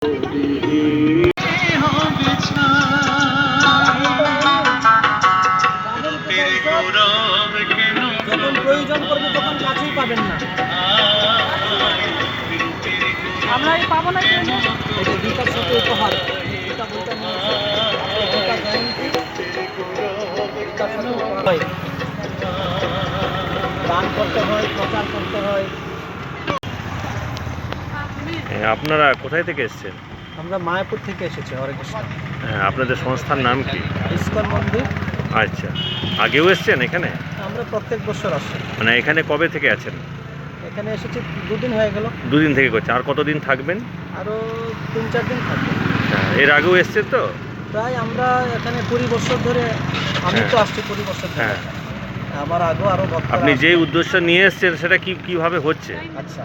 যখন প্রয়োজন করবে তখন কাছেই পাবেন না। আমরা এই পাবো না, এটা গীতার সাথে উপহার। গীতা বইটা নিয়েছে, গীতা জয়ন্তী, গীতার সাথে উপহার। দান করতে হয়, প্রচার করতে হয়। আপনারা কোথায় থেকে এসেছেন? আমরা মায়াপুর থেকে এসেছি। হরে কৃষ্ণ। হ্যাঁ, আপনাদের সংস্থার নাম কি? ইস্কন মন্দির। আচ্ছা, আগেও এসেছেন এখানে? আমরা প্রত্যেক বছর আসি। মানে এখানে কবে থেকে আছেন? এখানে এসেছি 2 দিন হয়ে গেল। 2 দিন থেকে করছেন। আর কতদিন থাকবেন? আরও 3-4 দিন থাকবে। এর আগেও এসছেন তো? প্রায় আমরা এখানে 20 বছর ধরে, আমি তো আসছি 20 বছর ধরে। হ্যাঁ, আমার আগেও আরও ভক্তরা। আপনি যে উদ্দেশ্য নিয়ে এসছেন সেটা কিভাবে হচ্ছে? আচ্ছা,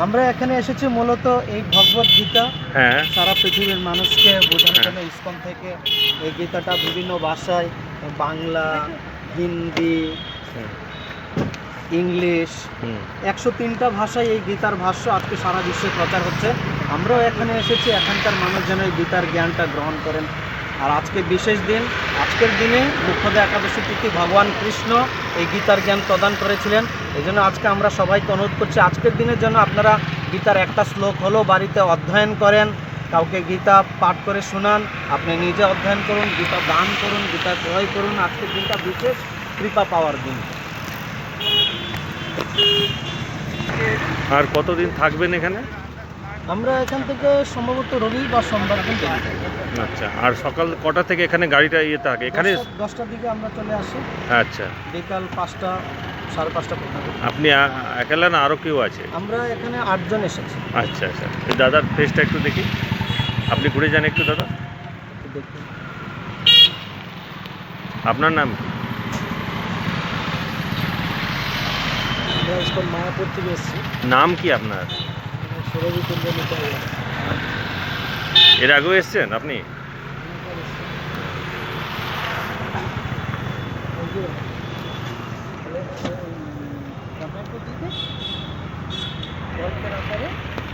আমরা এখানে এসেছি মূলত এই ভগবত গীতা হ্যাঁ, সারা পৃথিবীর মানুষকে বোঝানোর জন্য। ইসকন থেকে এই গীতাটা বিভিন্ন ভাষায়, বাংলা, হিন্দি, ইংলিশ, 103টা ভাষায় এই গীতার ভাষ্য আজকে সারা বিশ্বে প্রচার হচ্ছে। আমরাও এখানে এসেছি এখানকার মানুষ যেন এই গীতার জ্ঞানটা গ্রহণ করেন। আর আজকে বিশেষ দিন, আজকের দিনে মুখ্যদা একাদশী তিথি ভগবান কৃষ্ণ এই গীতার জ্ঞান প্রদান করেছিলেন। এই জন্য আজকে আমরা সবাইকে অনুরোধ করছি আজকের দিনের জন্য আপনারা গীতার একটা শ্লোক হলেও বাড়িতে অধ্যয়ন করেন, কাউকে গীতা পাঠ করে শোনান, আপনি নিজে অধ্যয়ন করুন, গীতা দান করুন, গীতা ক্রয় করুন। আজকের দিনটা বিশেষ কৃপা পাওয়ার দিন। আর কতদিন থাকবেন এখানে? আমরা এখান থেকে সম্ভবত রবি বা সোমবার দিন বেরিয়ে যাই। আচ্ছা, আর সকাল কটা থেকে এখানে গাড়িটা থাকে এখানে? 10টার দিকে আমরা চলে আসি। আচ্ছা, বিকাল 5টা, 5:30 পর্যন্ত। আপনি একেলা না আরও কেউ আছে? আমরা এখানে 8 জন এসেছি। আচ্ছা আচ্ছা, দাদার ফেসটা একটু দেখি। আপনি ঘুরে যান একটু দাদা। দেখুন, আপনার নাম কি? আমরা ইসকন মায়াপুর থেকে এসেছি। নাম কি আপনার? সুরভি কুঞ্জ নিতাই। এর আগেও এসছেন আপনি? ওই যে